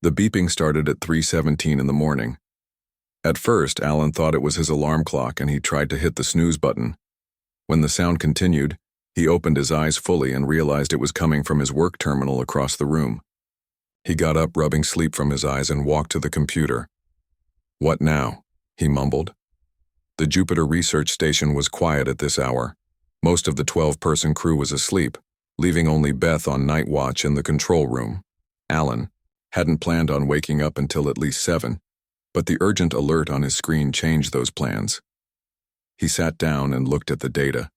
The beeping started at 3:17 in the morning. At first, Alan thought it was his alarm clock and he tried to hit the snooze button. When the sound continued, he opened his eyes fully and realized it was coming from his work terminal across the room. He got up, rubbing sleep from his eyes, and walked to the computer. "What now?" he mumbled. The Jupiter research station was quiet at this hour. Most of the 12-person crew was asleep, leaving only Beth on night watch in the control room. Alan hadn't planned on waking up until at least 7, but the urgent alert on his screen changed those plans. He sat down and looked at the data.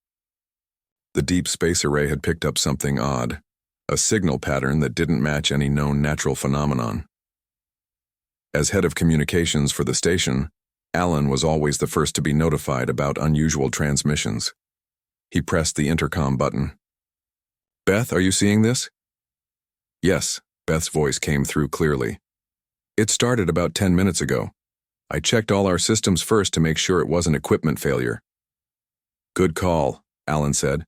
The deep space array had picked up something odd, a signal pattern that didn't match any known natural phenomenon. As head of communications for the station, Alan was always the first to be notified about unusual transmissions. He pressed the intercom button. "Beth, are you seeing this?" "Yes," Beth's voice came through clearly. "It started about 10 minutes ago. I checked all our systems first to make sure it wasn't equipment failure." "Good call," Alan said.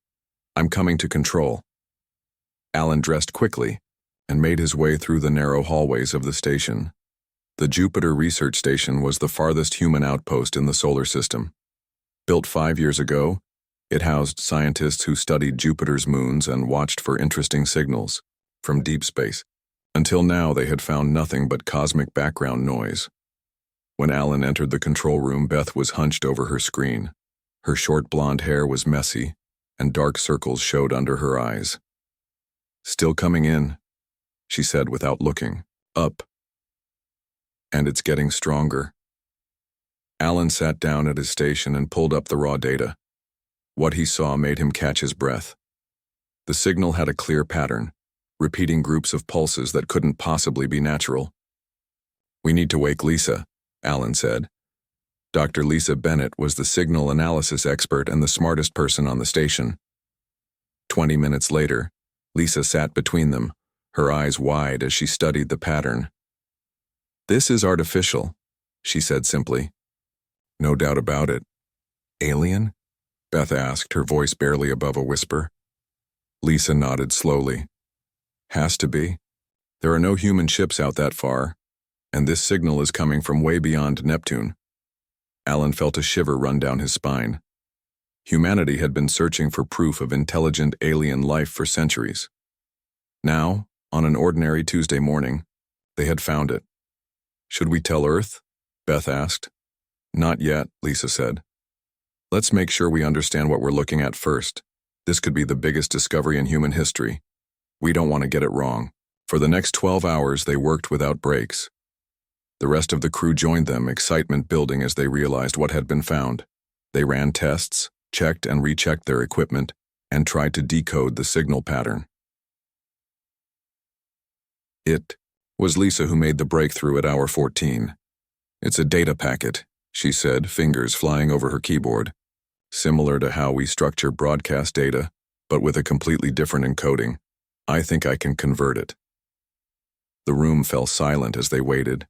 "I'm coming to control." Alan dressed quickly and made his way through the narrow hallways of the station. The Jupiter research station was the farthest human outpost in the solar system. Built 5 years ago, it housed scientists who studied Jupiter's moons and watched for interesting signals from deep space. Until now, they had found nothing but cosmic background noise. When Alan entered the control room, Beth was hunched over her screen. Her short blonde hair was messy, and dark circles showed under her eyes. "Still coming in," she said without looking up. "And it's getting stronger." Alan sat down at his station and pulled up the raw data. What he saw made him catch his breath. The signal had a clear pattern, repeating groups of pulses that couldn't possibly be natural. "We need to wake Lisa," Alan said. Dr. Lisa Bennett was the signal analysis expert and the smartest person on the station. 20 minutes later, Lisa sat between them, her eyes wide as she studied the pattern. "This is artificial," she said simply. "No doubt about it." "Alien?" Beth asked, her voice barely above a whisper. Lisa nodded slowly. "Has to be. There are no human ships out that far, and this signal is coming from way beyond Neptune." Alan felt a shiver run down his spine. Humanity had been searching for proof of intelligent alien life for centuries. Now, on an ordinary Tuesday morning, they had found it. "Should we tell Earth?" Beth asked. "Not yet," Lisa said. "Let's make sure we understand what we're looking at first. This could be the biggest discovery in human history. We don't want to get it wrong." For the next 12 hours, they worked without breaks. The rest of the crew joined them, excitement building as they realized what had been found. They ran tests, checked and rechecked their equipment, and tried to decode the signal pattern. It was Lisa who made the breakthrough at hour 14. "It's a data packet," she said, fingers flying over her keyboard. "Similar to how we structure broadcast data, but with a completely different encoding. I think I can convert it." The room fell silent as they waited.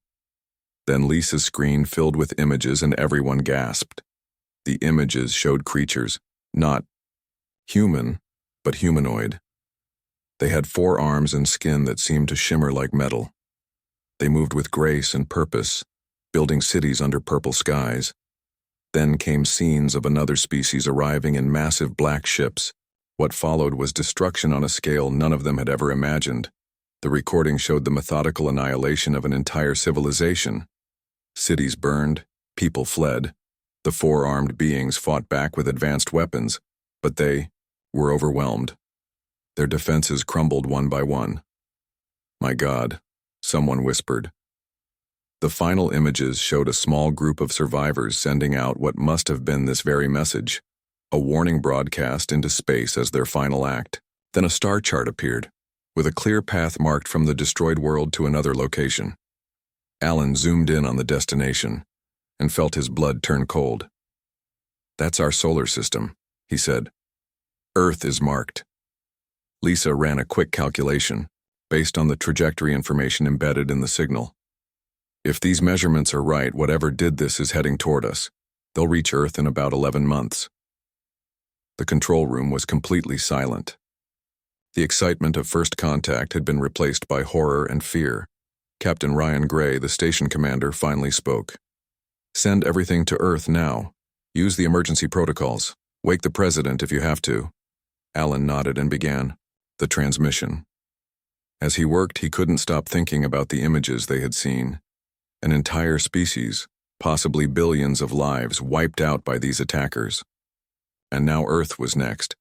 Then Lisa's screen filled with images and everyone gasped. The images showed creatures, not human, but humanoid. They had 4 arms and skin that seemed to shimmer like metal. They moved with grace and purpose, building cities under purple skies. Then came scenes of another species arriving in massive black ships. What followed was destruction on a scale none of them had ever imagined. The recording showed the methodical annihilation of an entire civilization. Cities burned, people fled. The 4-armed beings fought back with advanced weapons, but they were overwhelmed. Their defenses crumbled one by one. "My God," someone whispered. The final images showed a small group of survivors sending out what must have been this very message, a warning broadcast into space as their final act. Then a star chart appeared, with a clear path marked from the destroyed world to another location. Alan zoomed in on the destination and felt his blood turn cold. "That's our solar system," he said. "Earth is marked." Lisa ran a quick calculation, based on the trajectory information embedded in the signal. "If these measurements are right, whatever did this is heading toward us. They'll reach Earth in about 11 months. The control room was completely silent. The excitement of first contact had been replaced by horror and fear. Captain Ryan Gray, the station commander, finally spoke. "Send everything to Earth now. Use the emergency protocols. Wake the president if you have to." Alan nodded and began the transmission. As he worked, he couldn't stop thinking about the images they had seen. An entire species, possibly billions of lives, wiped out by these attackers. And now Earth was next.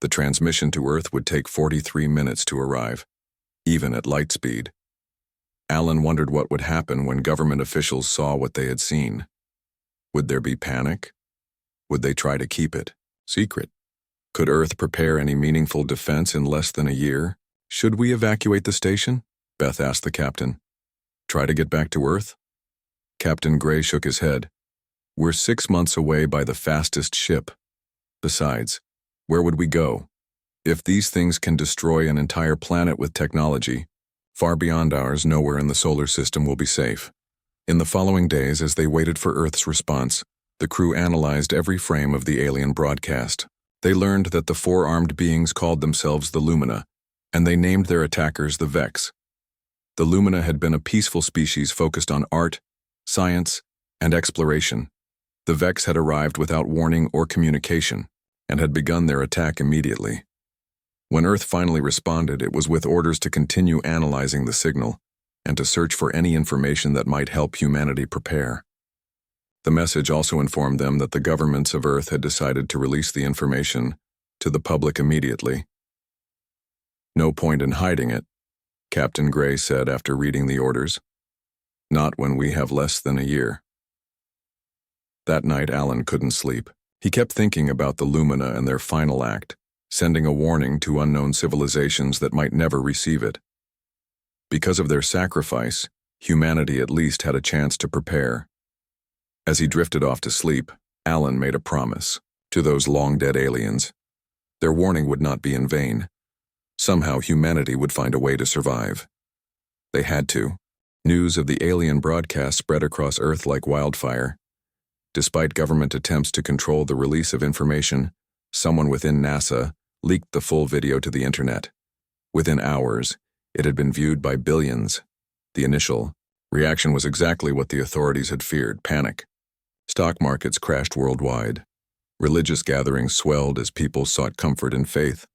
The transmission to Earth would take 43 minutes to arrive, even at light speed. Alan wondered what would happen when government officials saw what they had seen. Would there be panic? Would they try to keep it secret? Could Earth prepare any meaningful defense in less than a year? "Should we evacuate the station?" Beth asked the captain. "Try to get back to Earth?" Captain Gray shook his head. "We're 6 months away by the fastest ship. Besides, where would we go? If these things can destroy an entire planet with technology, far beyond ours, nowhere in the solar system will be safe." In the following days, as they waited for Earth's response, the crew analyzed every frame of the alien broadcast. They learned that the four-armed beings called themselves the Lumina, and they named their attackers the Vex. The Lumina had been a peaceful species focused on art, science, and exploration. The Vex had arrived without warning or communication, and had begun their attack immediately. When Earth finally responded, it was with orders to continue analyzing the signal, and to search for any information that might help humanity prepare. The message also informed them that the governments of Earth had decided to release the information to the public immediately. "No point in hiding it," Captain Gray said after reading the orders. "Not when we have less than a year." That night, Alan couldn't sleep. He kept thinking about the Lumina and their final act, sending a warning to unknown civilizations that might never receive it. Because of their sacrifice, humanity at least had a chance to prepare. As he drifted off to sleep, Alan made a promise to those long-dead aliens. Their warning would not be in vain. Somehow humanity would find a way to survive. They had to. News of the alien broadcast spread across Earth like wildfire. Despite government attempts to control the release of information, someone within NASA leaked the full video to the internet. Within hours, it had been viewed by billions. The initial reaction was exactly what the authorities had feared: panic. Stock markets crashed worldwide. Religious gatherings swelled as people sought comfort and faith.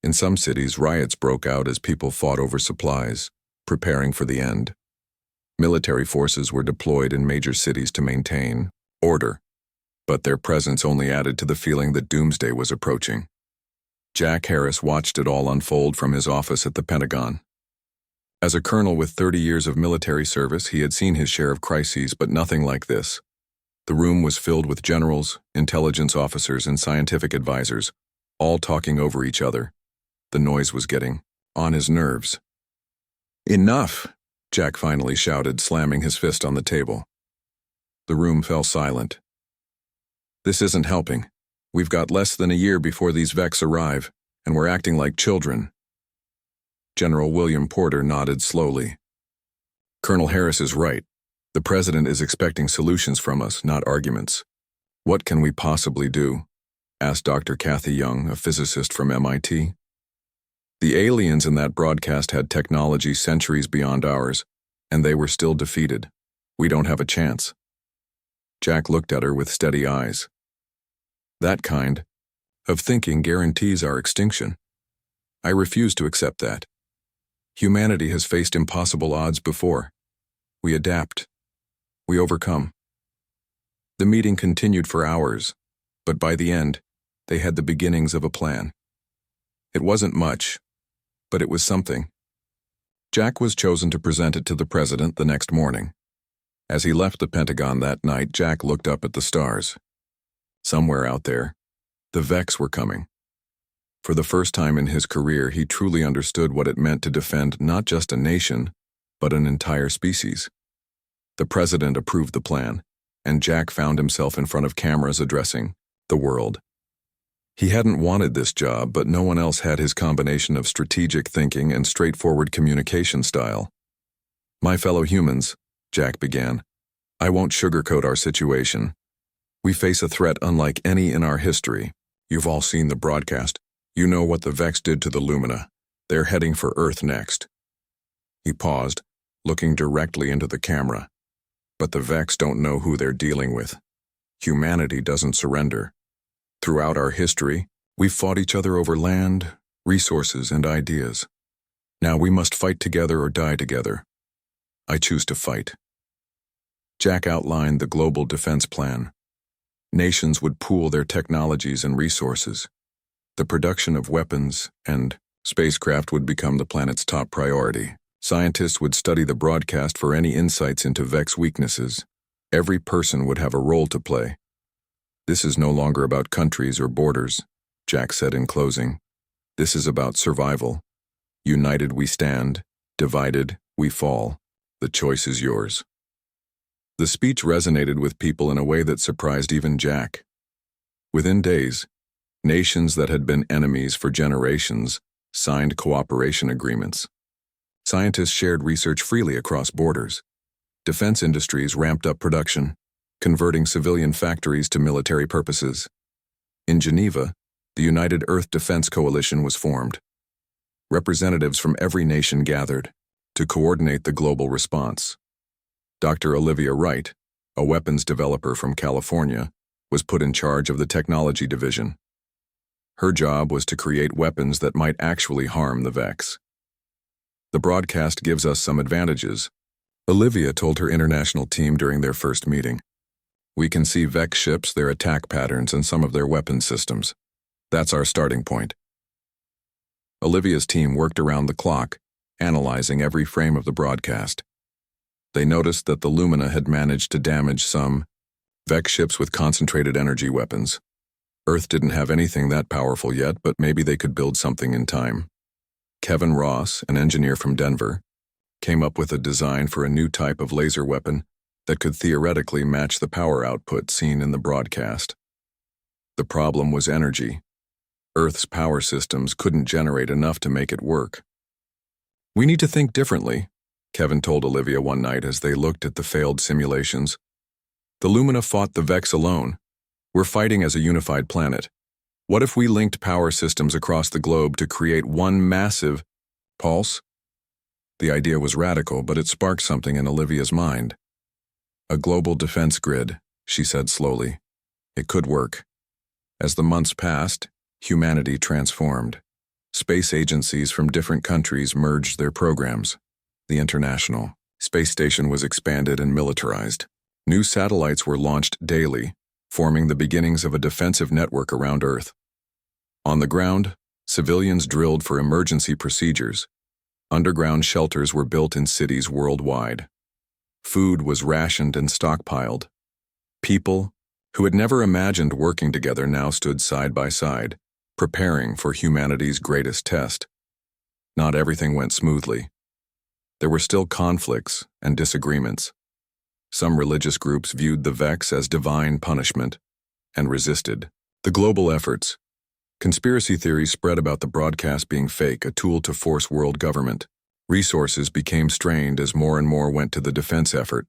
In some cities, riots broke out as people fought over supplies, preparing for the end. Military forces were deployed in major cities to maintain order, but their presence only added to the feeling that doomsday was approaching. Jack Harris watched it all unfold from his office at the Pentagon. As a colonel with 30 years of military service, he had seen his share of crises, but nothing like this. The room was filled with generals, intelligence officers, and scientific advisors, all talking over each other. The noise was getting on his nerves. "Enough!" Jack finally shouted, slamming his fist on the table. The room fell silent. "This isn't helping. We've got less than a year before these Vex arrive, and we're acting like children." General William Porter nodded slowly. "Colonel Harris is right. The president is expecting solutions from us, not arguments." "What can we possibly do?" asked Dr. Kathy Young, a physicist from MIT. "The aliens in that broadcast had technology centuries beyond ours, and they were still defeated. We don't have a chance." Jack looked at her with steady eyes. "That kind of thinking guarantees our extinction. I refuse to accept that. Humanity has faced impossible odds before. We adapt. We overcome." The meeting continued for hours, but by the end, they had the beginnings of a plan. It wasn't much, but it was something. Jack was chosen to present it to the president the next morning. As he left the Pentagon that night, Jack looked up at the stars. Somewhere out there, the Vex were coming. For the first time in his career, he truly understood what it meant to defend not just a nation, but an entire species. The president approved the plan, and Jack found himself in front of cameras addressing the world. He hadn't wanted this job, but no one else had his combination of strategic thinking and straightforward communication style. "My fellow humans," Jack began, "I won't sugarcoat our situation. We face a threat unlike any in our history. You've all seen the broadcast. You know what the Vex did to the Lumina. They're heading for Earth next." He paused, looking directly into the camera. But the Vex don't know who they're dealing with. Humanity doesn't surrender. Throughout our history, we've fought each other over land, resources, and ideas. Now we must fight together or die together. I choose to fight. Jack outlined the global defense plan. Nations would pool their technologies and resources. The production of weapons and spacecraft would become the planet's top priority. Scientists would study the broadcast for any insights into Vex weaknesses. Every person would have a role to play. This is no longer about countries or borders, Jack said in closing. This is about survival. United we stand, divided we fall. The choice is yours. The speech resonated with people in a way that surprised even Jack. Within days, nations that had been enemies for generations signed cooperation agreements. Scientists shared research freely across borders. Defense industries ramped up production, converting civilian factories to military purposes. In Geneva, the United Earth Defense Coalition was formed. Representatives from every nation gathered to coordinate the global response. Dr. Olivia Wright, a weapons developer from California, was put in charge of the technology division. Her job was to create weapons that might actually harm the Vex. The broadcast gives us some advantages, Olivia told her international team during their first meeting. We can see Vex ships, their attack patterns, and some of their weapon systems. That's our starting point. Olivia's team worked around the clock, analyzing every frame of the broadcast. They noticed that the Lumina had managed to damage some Vex ships with concentrated energy weapons. Earth didn't have anything that powerful yet, but maybe they could build something in time. Kevin Ross, an engineer from Denver, came up with a design for a new type of laser weapon that could theoretically match the power output seen in the broadcast. The problem was energy. Earth's power systems couldn't generate enough to make it work. We need to think differently, Kevin told Olivia one night as they looked at the failed simulations. The Lumina fought the Vex alone. We're fighting as a unified planet. What if we linked power systems across the globe to create one massive pulse? The idea was radical, but it sparked something in Olivia's mind. A global defense grid, she said slowly. It could work. As the months passed, humanity transformed. Space agencies from different countries merged their programs. The International Space Station was expanded and militarized. New satellites were launched daily, forming the beginnings of a defensive network around Earth. On the ground, civilians drilled for emergency procedures. Underground shelters were built in cities worldwide. Food was rationed and stockpiled. People, who had never imagined working together, now stood side by side, preparing for humanity's greatest test. Not everything went smoothly. There were still conflicts and disagreements. Some religious groups viewed the Vex as divine punishment and resisted the global efforts. Conspiracy theories spread about the broadcast being fake, a tool to force world government. Resources became strained as more and more went to the defense effort.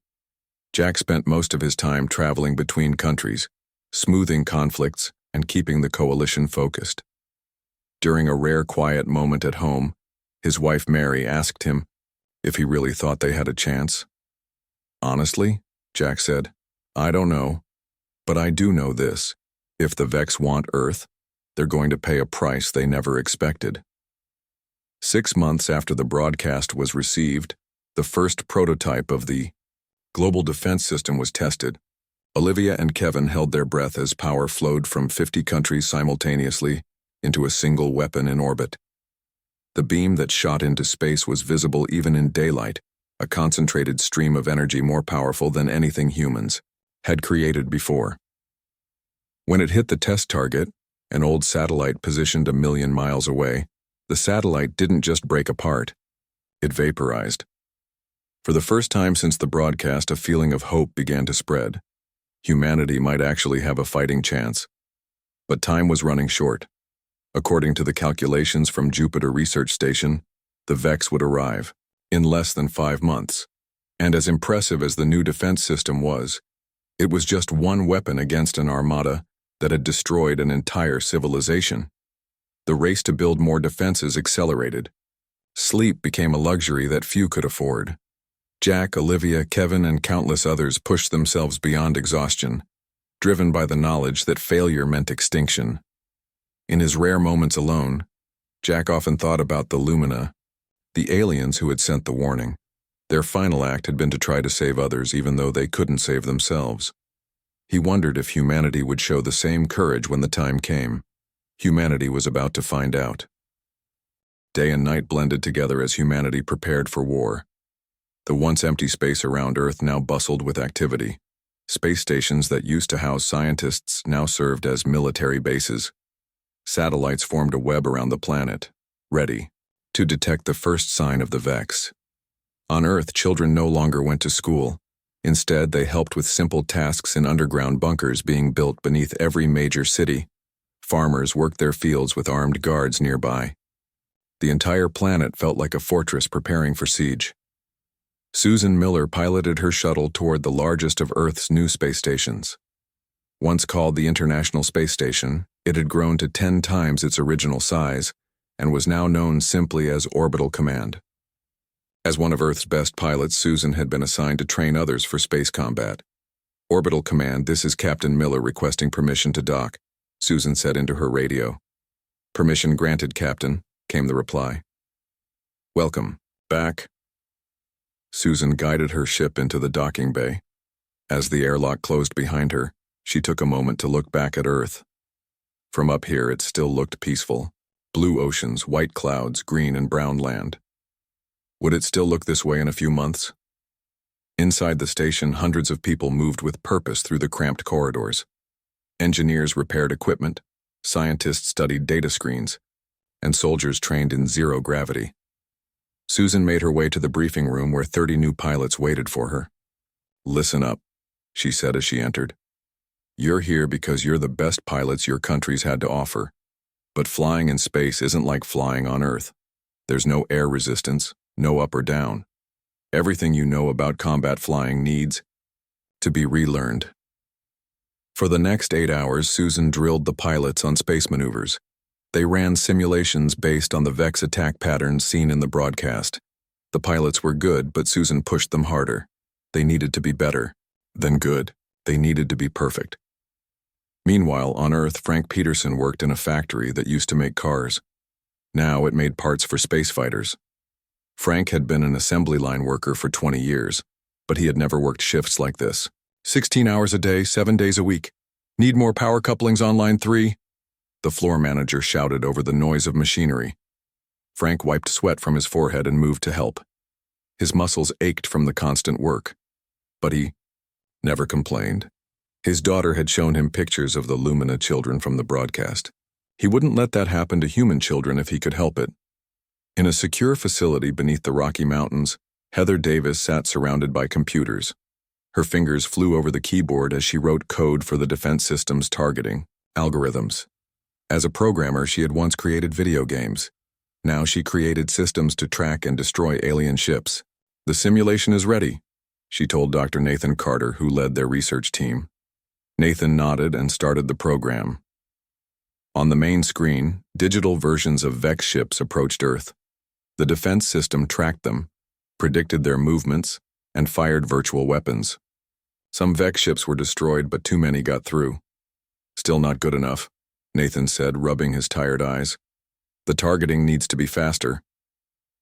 Jack spent most of his time traveling between countries, smoothing conflicts and keeping the coalition focused. During a rare quiet moment at home, his wife Mary asked him if he really thought they had a chance. Honestly, Jack said, I don't know, but I do know this. If the Vex want Earth, they're going to pay a price they never expected. 6 months after the broadcast was received, the first prototype of the global defense system was tested. Olivia and Kevin held their breath as power flowed from 50 countries simultaneously into a single weapon in orbit. The beam that shot into space was visible even in daylight, a concentrated stream of energy more powerful than anything humans had created before. When it hit the test target, an old satellite positioned 1 million miles away, the satellite didn't just break apart, it vaporized. For the first time since the broadcast, a feeling of hope began to spread. Humanity might actually have a fighting chance. But time was running short. According to the calculations from Jupiter Research Station, the Vex would arrive in less than 5 months. And as impressive as the new defense system was, it was just one weapon against an armada that had destroyed an entire civilization. The race to build more defenses accelerated. Sleep became a luxury that few could afford. Jack, Olivia, Kevin, and countless others pushed themselves beyond exhaustion, driven by the knowledge that failure meant extinction. In his rare moments alone, Jack often thought about the Lumina, the aliens who had sent the warning. Their final act had been to try to save others even though they couldn't save themselves. He wondered if humanity would show the same courage when the time came. Humanity was about to find out. Day and night blended together as humanity prepared for war. The once empty space around Earth now bustled with activity. Space stations that used to house scientists now served as military bases. Satellites formed a web around the planet, ready to detect the first sign of the Vex. On Earth, children no longer went to school. Instead, they helped with simple tasks in underground bunkers being built beneath every major city. Farmers worked their fields with armed guards nearby. The entire planet felt like a fortress preparing for siege. Susan Miller piloted her shuttle toward the largest of Earth's new space stations. Once called the International Space Station, it had grown to 10 times its original size and was now known simply as Orbital Command. As one of Earth's best pilots, Susan had been assigned to train others for space combat. "Orbital Command, this is Captain Miller requesting permission to dock," Susan said into her radio. "Permission granted, Captain," came the reply. "Welcome back." Susan guided her ship into the docking bay. As the airlock closed behind her, she took a moment to look back at Earth. From up here, it still looked peaceful. Blue oceans, white clouds, green and brown land. Would it still look this way in a few months? Inside the station, hundreds of people moved with purpose through the cramped corridors. Engineers repaired equipment, scientists studied data screens, and soldiers trained in zero gravity. Susan made her way to the briefing room where 30 new pilots waited for her. "Listen up," she said as she entered. "You're here because you're the best pilots your country's had to offer. But flying in space isn't like flying on Earth. There's no air resistance, no up or down. Everything you know about combat flying needs to be relearned." For the next 8 hours, Susan drilled the pilots on space maneuvers. They ran simulations based on the Vex attack patterns seen in the broadcast. The pilots were good, but Susan pushed them harder. They needed to be better than good. They needed to be perfect. Meanwhile, on Earth, Frank Peterson worked in a factory that used to make cars. Now it made parts for space fighters. Frank had been an assembly line worker for 20 years, but he had never worked shifts like this. 16 hours a day, 7 days a week. Need more power couplings on line 3? The floor manager shouted over the noise of machinery. Frank wiped sweat from his forehead and moved to help. His muscles ached from the constant work, but he never complained. His daughter had shown him pictures of the Lumina children from the broadcast. He wouldn't let that happen to human children if he could help it. In a secure facility beneath the Rocky Mountains, Heather Davis sat surrounded by computers. Her fingers flew over the keyboard as she wrote code for the defense system's targeting algorithms. As a programmer, she had once created video games. Now she created systems to track and destroy alien ships. "The simulation is ready," she told Dr. Nathan Carter, who led their research team. Nathan nodded and started the program. On the main screen, digital versions of Vex ships approached Earth. The defense system tracked them, predicted their movements, and fired virtual weapons. Some Vex ships were destroyed, but too many got through. "Still not good enough," Nathan said, rubbing his tired eyes. "The targeting needs to be faster."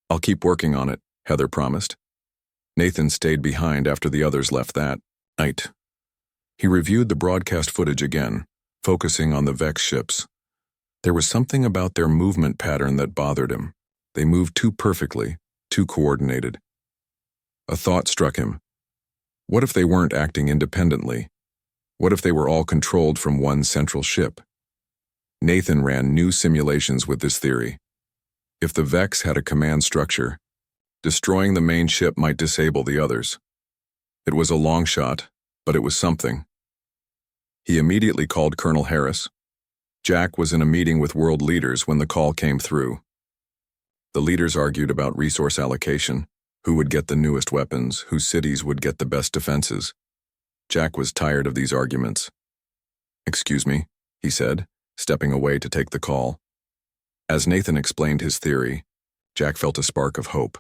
"I'll keep working on it," Heather promised. Nathan stayed behind after the others left that night. He reviewed the broadcast footage again, focusing on the Vex ships. There was something about their movement pattern that bothered him. They moved too perfectly, too coordinated. A thought struck him. What if they weren't acting independently? What if they were all controlled from one central ship? Nathan ran new simulations with this theory. If the Vex had a command structure, destroying the main ship might disable the others. It was a long shot, but it was something. He immediately called Colonel Harris. Jack was in a meeting with world leaders when the call came through. The leaders argued about resource allocation, who would get the newest weapons, whose cities would get the best defenses. Jack was tired of these arguments. "Excuse me," he said, stepping away to take the call. As Nathan explained his theory, Jack felt a spark of hope.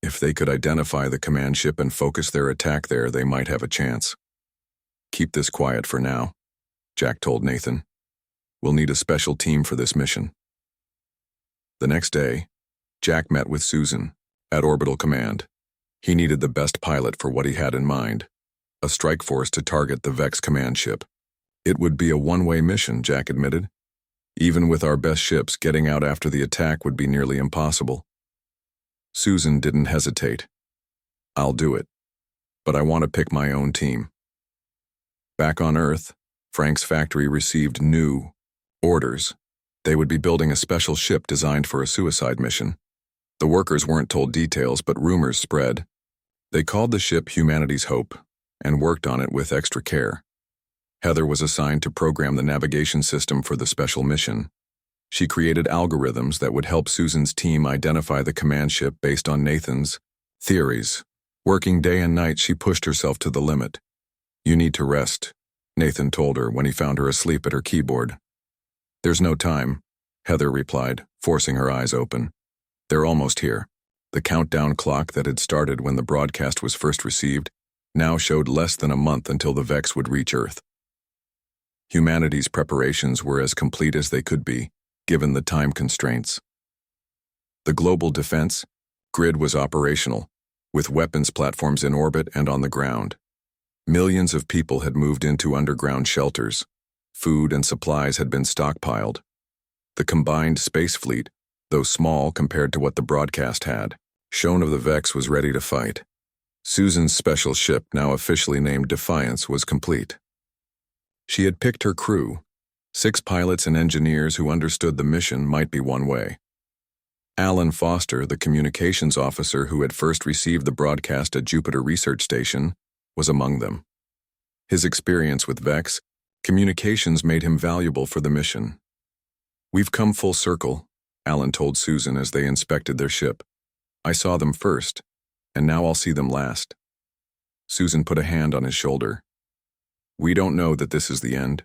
If they could identify the command ship and focus their attack there, they might have a chance. Keep this quiet for now, Jack told Nathan. We'll need a special team for this mission. The next day, Jack met with Susan at Orbital Command. He needed the best pilot for what he had in mind, a strike force to target the Vex command ship. It would be a one-way mission, Jack admitted. Even with our best ships, getting out after the attack would be nearly impossible. Susan didn't hesitate. I'll do it, but I want to pick my own team. Back on Earth, Frank's factory received new orders. They would be building a special ship designed for a suicide mission. The workers weren't told details, but rumors spread. They called the ship Humanity's Hope and worked on it with extra care. Heather was assigned to program the navigation system for the special mission. She created algorithms that would help Susan's team identify the command ship based on Nathan's theories. Working day and night, she pushed herself to the limit. You need to rest, Nathan told her when he found her asleep at her keyboard. There's no time, Heather replied, forcing her eyes open. They're almost here. The countdown clock that had started when the broadcast was first received now showed less than a month until the Vex would reach Earth. Humanity's preparations were as complete as they could be, given the time constraints. The global defense grid was operational, with weapons platforms in orbit and on the ground. Millions of people had moved into underground shelters. Food and supplies had been stockpiled. The combined space fleet, though small compared to what the broadcast had shown of the Vex, was ready to fight. Susan's special ship, now officially named Defiance, was complete. She had picked her crew. 6 pilots and engineers who understood the mission might be one way. Alan Foster, the communications officer who had first received the broadcast at Jupiter Research Station, was among them. His experience with Vex communications made him valuable for the mission. We've come full circle, Alan told Susan as they inspected their ship. I saw them first, and now I'll see them last. Susan put a hand on his shoulder. We don't know that this is the end.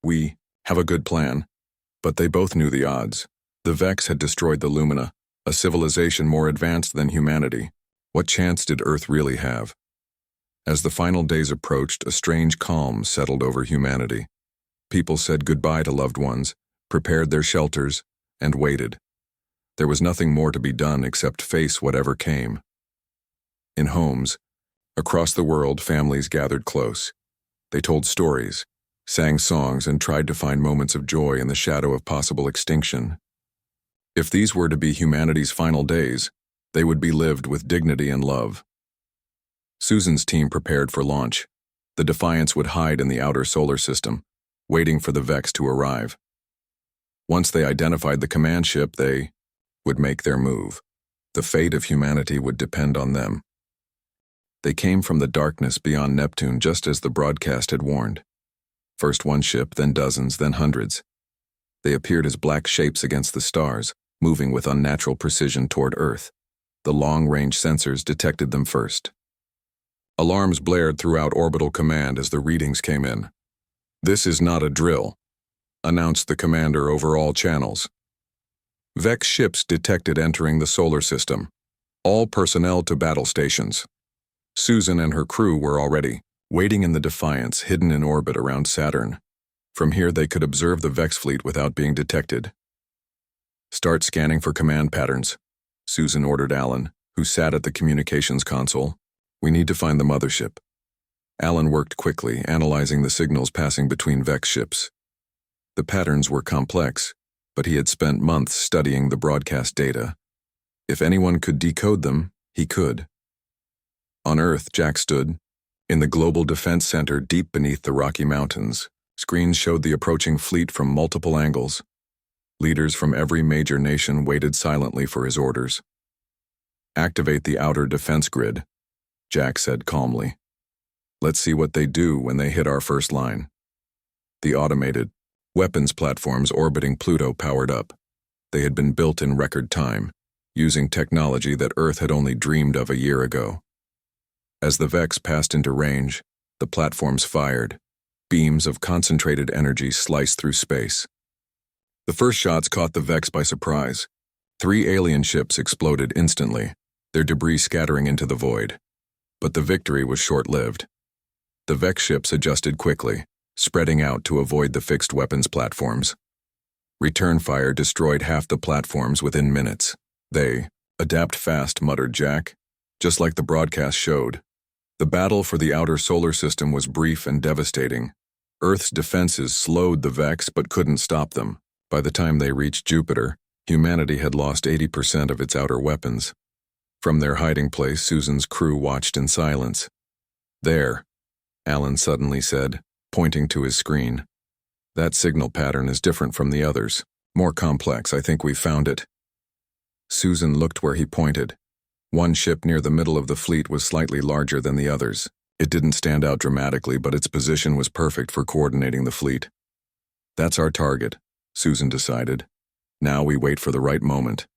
We have a good plan, but they both knew the odds. The Vex had destroyed the Lumina, a civilization more advanced than humanity. What chance did Earth really have? As the final days approached, a strange calm settled over humanity. People said goodbye to loved ones, prepared their shelters, and waited. There was nothing more to be done except face whatever came. In homes, across the world, families gathered close. They told stories, sang songs, and tried to find moments of joy in the shadow of possible extinction. If these were to be humanity's final days, they would be lived with dignity and love. Susan's team prepared for launch. The Defiance would hide in the outer solar system, waiting for the Vex to arrive. Once they identified the command ship, they would make their move. The fate of humanity would depend on them. They came from the darkness beyond Neptune just as the broadcast had warned. First one ship, then dozens, then hundreds. They appeared as black shapes against the stars, moving with unnatural precision toward Earth. The long-range sensors detected them first. Alarms blared throughout Orbital Command as the readings came in. This is not a drill, announced the commander over all channels. Vex ships detected entering the solar system. All personnel to battle stations. Susan and her crew were already waiting in the Defiance, hidden in orbit around Saturn. From here they could observe the Vex fleet without being detected. Start scanning for command patterns, Susan ordered Alan, who sat at the communications console. We need to find the mothership. Alan worked quickly, analyzing the signals passing between Vex ships. The patterns were complex, but he had spent months studying the broadcast data. If anyone could decode them, he could. On Earth, Jack stood in the Global Defense Center deep beneath the Rocky Mountains. Screens showed the approaching fleet from multiple angles. Leaders from every major nation waited silently for his orders. Activate the outer defense grid, Jack said calmly. Let's see what they do when they hit our first line. The automated weapons platforms orbiting Pluto powered up. They had been built in record time, using technology that Earth had only dreamed of a year ago. As the Vex passed into range, the platforms fired. Beams of concentrated energy sliced through space. The first shots caught the Vex by surprise. 3 alien ships exploded instantly. their debris scattering into the void. But the victory was short-lived. The Vex ships adjusted quickly, spreading out to avoid the fixed weapons platforms. Return fire destroyed half the platforms within minutes. "They adapt fast," muttered Jack. Just like the broadcast showed. The battle for the outer solar system was brief and devastating. Earth's defenses slowed the Vex but couldn't stop them. By the time they reached Jupiter, humanity had lost 80% of its outer weapons. From their hiding place, Susan's crew watched in silence. "There," Alan suddenly said, pointing to his screen. "That signal pattern is different from the others. More complex. I think we've found it." Susan looked where he pointed. One ship near the middle of the fleet was slightly larger than the others. It didn't stand out dramatically, but its position was perfect for coordinating the fleet. "That's our target," Susan decided. "Now we wait for the right moment."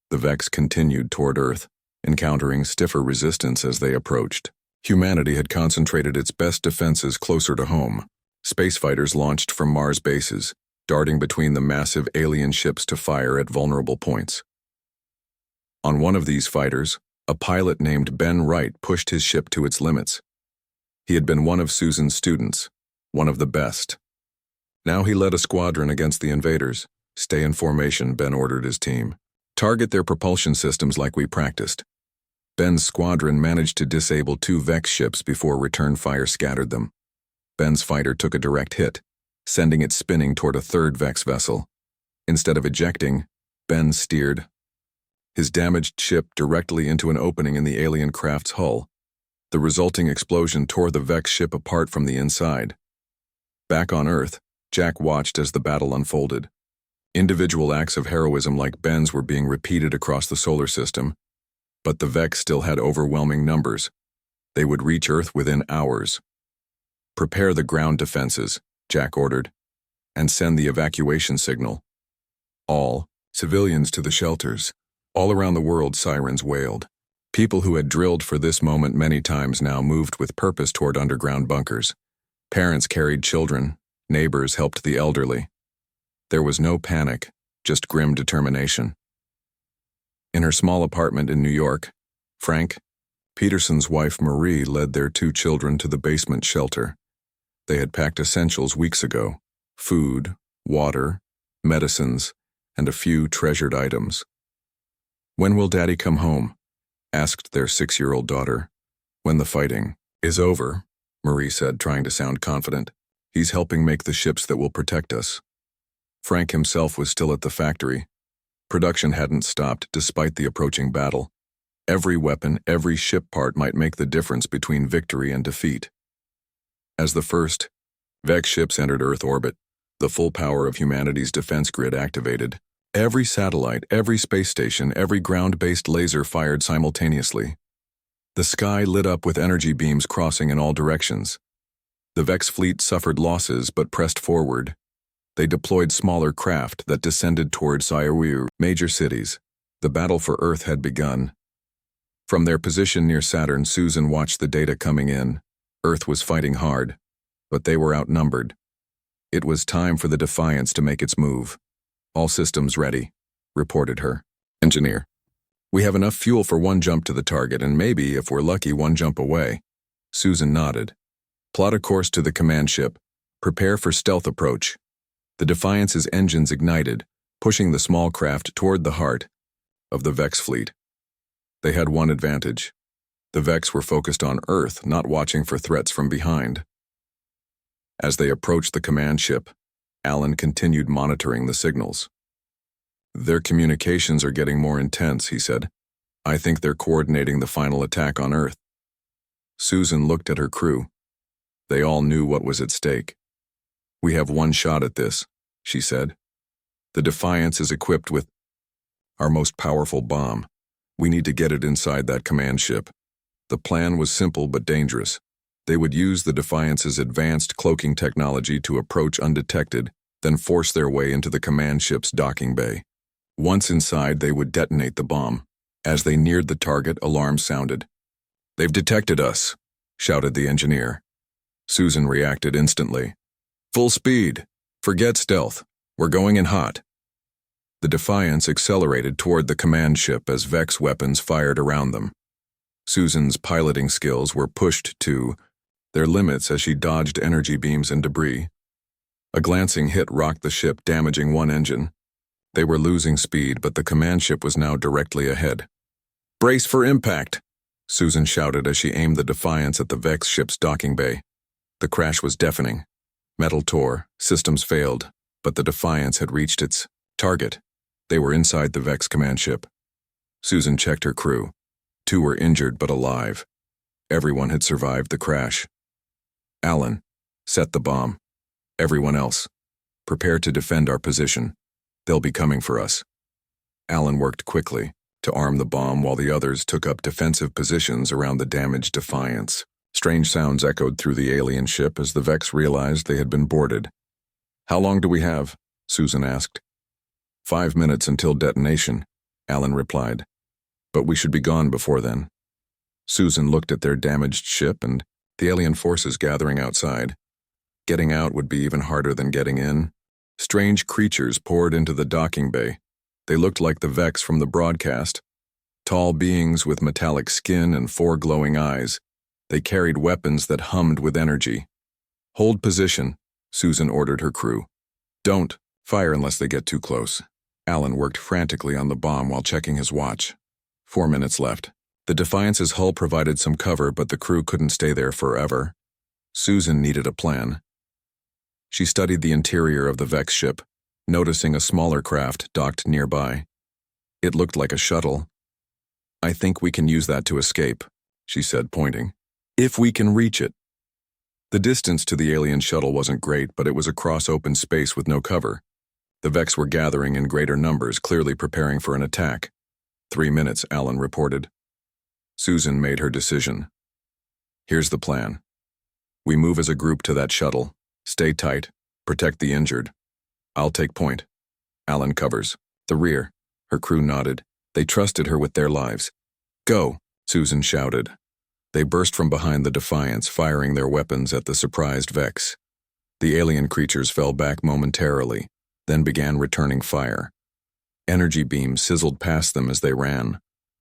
The Vex continued toward Earth, encountering stiffer resistance as they approached. Humanity had concentrated its best defenses closer to home. Space fighters launched from Mars bases, darting between the massive alien ships to fire at vulnerable points. On one of these fighters, a pilot named Ben Wright pushed his ship to its limits. He had been one of Susan's students, one of the best. Now he led a squadron against the invaders. "Stay in formation," Ben ordered his team. "Target their propulsion systems like we practiced." Ben's squadron managed to disable 2 Vex ships before return fire scattered them. Ben's fighter took a direct hit, sending it spinning toward a 3rd Vex vessel. Instead of ejecting, Ben steered his damaged ship directly into an opening in the alien craft's hull. The resulting explosion tore the Vex ship apart from the inside. Back on Earth, Jack watched as the battle unfolded. Individual acts of heroism like Ben's were being repeated across the solar system, but the Vex still had overwhelming numbers. They would reach Earth within hours. "Prepare the ground defenses," Jack ordered, "and send the evacuation signal. All civilians to the shelters." All around the world, sirens wailed. People who had drilled for this moment many times now moved with purpose toward underground bunkers. Parents carried children, neighbors helped the elderly. There was no panic, just grim determination. In her small apartment in New York, Frank, Peterson's wife Marie, led their 2 children to the basement shelter. They had packed essentials weeks ago: food, water, medicines, and a few treasured items. "When will Daddy come home?" asked their 6-year-old daughter. "When the fighting is over," Marie said, trying to sound confident. "He's helping make the ships that will protect us." Frank himself was still at the factory. Production hadn't stopped despite the approaching battle. Every weapon, every ship part might make the difference between victory and defeat. As the first Vex ships entered Earth orbit, the full power of humanity's defense grid activated. Every satellite, every space station, every ground-based laser fired simultaneously. The sky lit up with energy beams crossing in all directions. The Vex fleet suffered losses but pressed forward. They deployed smaller craft that descended toward major cities. The battle for Earth had begun. From their position near Saturn, Susan watched the data coming in. Earth was fighting hard, but they were outnumbered. It was time for the Defiance to make its move. "All systems ready," reported her engineer. "We have enough fuel for 1 jump to the target and maybe, if we're lucky, 1 jump away." Susan nodded. "Plot a course to the command ship. Prepare for stealth approach." The Defiance's engines ignited, pushing the small craft toward the heart of the Vex fleet. They had one advantage. The Vex were focused on Earth, not watching for threats from behind. As they approached the command ship, Alan continued monitoring the signals. "Their communications are getting more intense," he said. "I think they're coordinating the final attack on Earth." Susan looked at her crew. They all knew what was at stake. "We have 1 shot at this," she said. "The Defiance is equipped with our most powerful bomb. We need to get it inside that command ship." The plan was simple but dangerous. They would use the Defiance's advanced cloaking technology to approach undetected, then force their way into the command ship's docking bay. Once inside, they would detonate the bomb. As they neared the target, alarms sounded. "They've detected us," shouted the engineer. Susan reacted instantly. "Full speed. Forget stealth. We're going in hot." The Defiance accelerated toward the command ship as Vex weapons fired around them. Susan's piloting skills were pushed to their limits as she dodged energy beams and debris. A glancing hit rocked the ship, damaging one engine. They were losing speed, but the command ship was now directly ahead. "Brace for impact!" Susan shouted as she aimed the Defiance at the Vex ship's docking bay. The crash was deafening. Metal tore, systems failed, but the Defiance had reached its target. They were inside the Vex command ship. Susan checked her crew. 2 were injured but alive. Everyone had survived the crash. "Alan, set the bomb. Everyone else, prepare to defend our position. They'll be coming for us." Alan worked quickly to arm the bomb while the others took up defensive positions around the damaged Defiance. Strange sounds echoed through the alien ship as the Vex realized they had been boarded. "How long do we have?" Susan asked. 5 minutes until detonation," Alan replied. "But we should be gone before then." Susan looked at their damaged ship and the alien forces gathering outside. Getting out would be even harder than getting in. Strange creatures poured into the docking bay. They looked like the Vex from the broadcast. Tall beings with metallic skin and 4 glowing eyes. They carried weapons that hummed with energy. "Hold position," Susan ordered her crew. "Don't fire unless they get too close." Alan worked frantically on the bomb while checking his watch. 4 minutes left. The Defiance's hull provided some cover, but the crew couldn't stay there forever. Susan needed a plan. She studied the interior of the Vex ship, noticing a smaller craft docked nearby. It looked like a shuttle. "I think we can use that to escape," she said, pointing. "If we can reach it." The distance to the alien shuttle wasn't great, but it was across open space with no cover. The Vex were gathering in greater numbers, clearly preparing for an attack. 3 minutes, Alan reported. Susan made her decision. "Here's the plan. We move as a group to that shuttle. Stay tight. Protect the injured. I'll take point. Alan covers the rear." Her crew nodded. They trusted her with their lives. "Go," Susan shouted. They burst from behind the Defiance, firing their weapons at the surprised Vex. The alien creatures fell back momentarily, then began returning fire. Energy beams sizzled past them as they ran.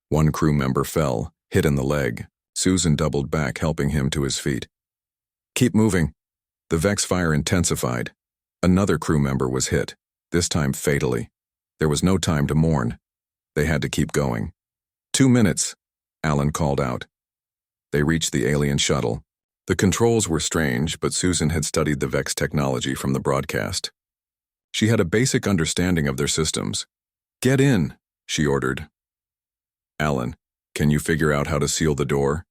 One crew member fell, hit in the leg. Susan doubled back, helping him to his feet. "Keep moving." The Vex fire intensified. Another crew member was hit, this time fatally. There was no time to mourn. They had to keep going. 2 minutes, Alan called out. They reached the alien shuttle. The controls were strange, but Susan had studied the Vex technology from the broadcast. She had a basic understanding of their systems. "Get in," she ordered. "Alan, can you figure out how to seal the door?"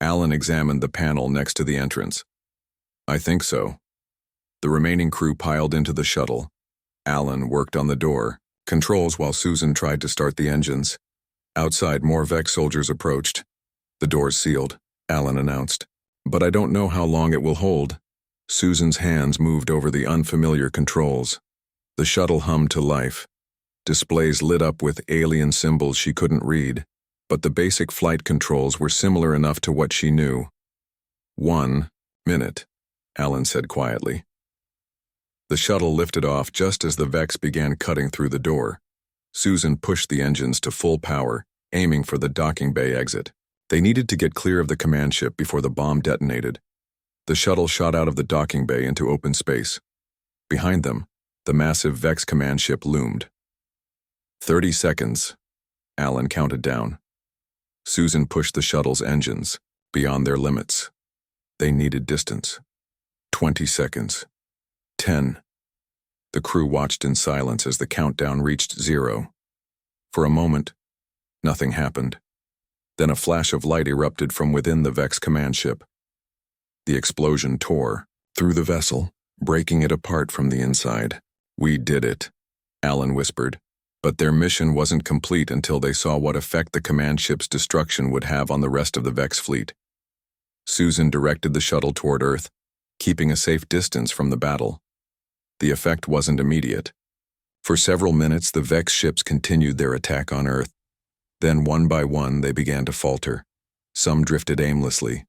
Alan examined the panel next to the entrance. "I think so." The remaining crew piled into the shuttle. Alan worked on the door controls while Susan tried to start the engines. Outside, more Vex soldiers approached. "The door's sealed," Alan announced. "But I don't know how long it will hold." Susan's hands moved over the unfamiliar controls. The shuttle hummed to life. Displays lit up with alien symbols she couldn't read, but the basic flight controls were similar enough to what she knew. 1 minute, Alan said quietly. The shuttle lifted off just as the Vex began cutting through the door. Susan pushed the engines to full power, aiming for the docking bay exit. They needed to get clear of the command ship before the bomb detonated. The shuttle shot out of the docking bay into open space. Behind them, the massive Vex command ship loomed. 30 seconds, Alan counted down. Susan pushed the shuttle's engines beyond their limits. They needed distance. 20 seconds. 10. The crew watched in silence as the countdown reached 0. For a moment, nothing happened. Then a flash of light erupted from within the Vex command ship. The explosion tore through the vessel, breaking it apart from the inside. "We did it," Alan whispered. But their mission wasn't complete until they saw what effect the command ship's destruction would have on the rest of the Vex fleet. Susan directed the shuttle toward Earth, keeping a safe distance from the battle. The effect wasn't immediate. For several minutes, the Vex ships continued their attack on Earth. Then, one by one, they began to falter. Some drifted aimlessly.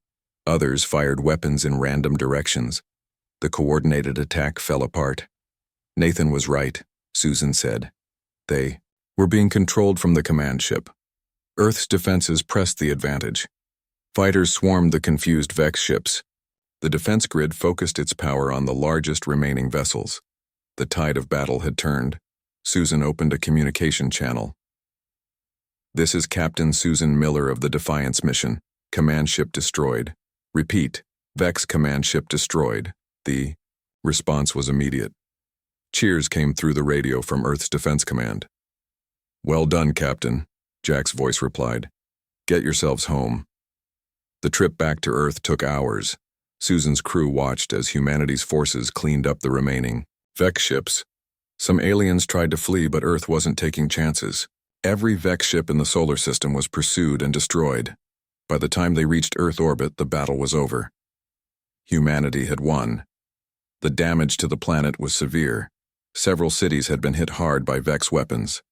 Others fired weapons in random directions. The coordinated attack fell apart. "Nathan was right," Susan said. They were being controlled from the command ship. Earth's defenses pressed the advantage. Fighters swarmed the confused Vex ships. The defense grid focused its power on the largest remaining vessels. The tide of battle had turned. Susan opened a communication channel. "This is Captain Susan Miller of the Defiance mission. Command ship destroyed. Repeat, Vex command ship destroyed." The response was immediate. Cheers came through the radio from Earth's Defense Command. "Well done, Captain," Jack's voice replied. "Get yourselves home." The trip back to Earth took hours. Susan's crew watched as humanity's forces cleaned up the remaining Vex ships. Some aliens tried to flee, but Earth wasn't taking chances. Every Vex ship in the solar system was pursued and destroyed. By the time they reached Earth orbit, the battle was over. Humanity had won. The damage to the planet was severe. Several cities had been hit hard by Vex weapons.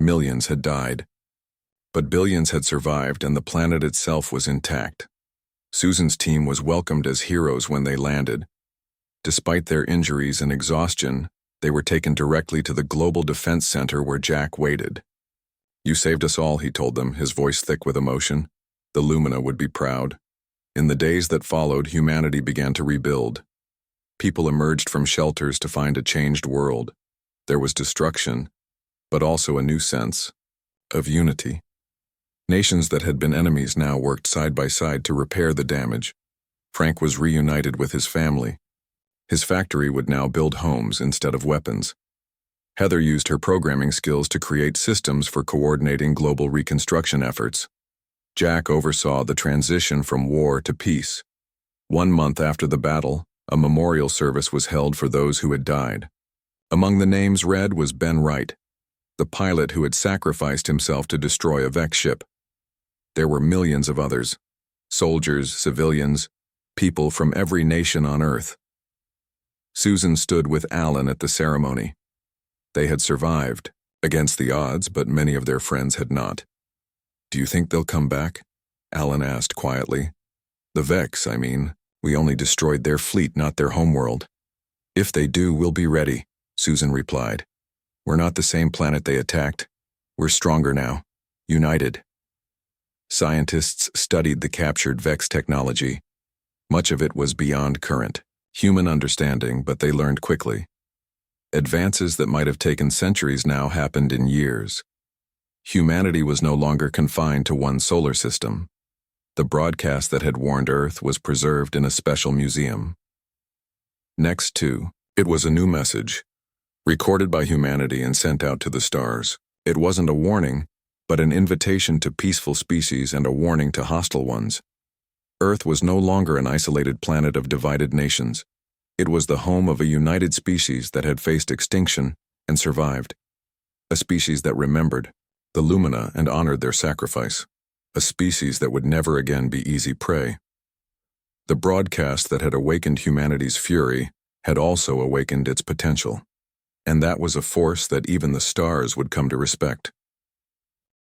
Millions had died. But billions had survived, and the planet itself was intact. Susan's team was welcomed as heroes when they landed. Despite their injuries and exhaustion, they were taken directly to the Global Defense Center where Jack waited. "You saved us all," he told them, his voice thick with emotion. The Lumina would be proud. In the days that followed, humanity began to rebuild. People emerged from shelters to find a changed world. There was destruction, but also a new sense of unity. Nations that had been enemies now worked side by side to repair the damage. Frank was reunited with his family. His factory would now build homes instead of weapons. Heather used her programming skills to create systems for coordinating global reconstruction efforts. Jack oversaw the transition from war to peace. 1 month after the battle, a memorial service was held for those who had died. Among the names read was Ben Wright, the pilot who had sacrificed himself to destroy a Vex ship. There were millions of others, soldiers, civilians, people from every nation on Earth. Susan stood with Alan at the ceremony. They had survived, against the odds, but many of their friends had not. "Do you think they'll come back?" Alan asked quietly. "The Vex, I mean. We only destroyed their fleet, not their homeworld." "If they do, we'll be ready," Susan replied. "We're not the same planet they attacked. We're stronger now, united." Scientists studied the captured Vex technology. Much of it was beyond current human understanding, but they learned quickly. Advances that might have taken centuries now happened in years. Humanity was no longer confined to one solar system. The broadcast that had warned Earth was preserved in a special museum. Next to it was a new message, recorded by humanity and sent out to the stars. It wasn't a warning, but an invitation to peaceful species and a warning to hostile ones. Earth was no longer an isolated planet of divided nations. It was the home of a united species that had faced extinction and survived. A species that remembered the Lumina and honored their sacrifice. A species that would never again be easy prey. The broadcast that had awakened humanity's fury had also awakened its potential. And that was a force that even the stars would come to respect.